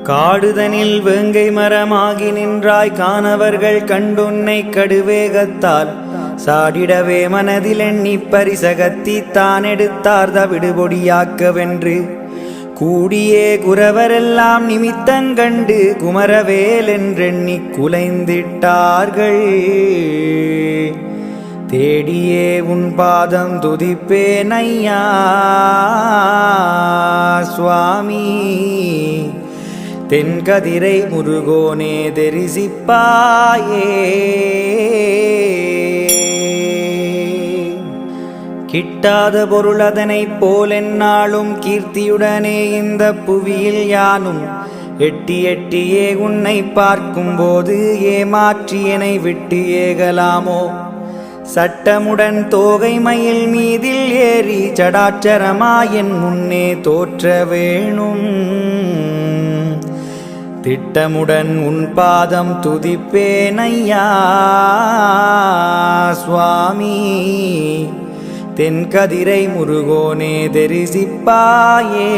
காடுதனில் வேங்கை மரமாகி நின்றாய் காணவர்கள் கண்டுன்னை கடுவேகத்தால் சாடிடவே மனதில் எண்ணி பரிசகத்தி தான் எடுத்தார் தவிடுபொடியாக்கவென்று கூடியே குரவரெல்லாம் நிமித்தங்கண்டு குமரவேல் என்றெண்ணி குலைந்திட்டார்கள். தேடியே உன் பாதம் துதிப்பேன் ஐயா சுவாமி, தென்கதிரை முருகோனே தெரிசிப்பாயே. கிட்டாத பொருள் அதனைப் போல் என்னாலும் கீர்த்தியுடனே இந்த புவியில் யானும் எட்டி எட்டியே உன்னை பார்க்கும்போது ஏமாற்றி என்னை விட்டு ஏகலாமோ? சட்டமுடன் தோகை மயில் மீதில் ஏறி சடாச்சரமாயன் முன்னே தோற்ற வேணும். திட்டமுடன் உன் பாதம் துதிப்பேன் ஐயா சுவாமி, தென்கதிரை முருகோனே தெரிசிப்பாயே.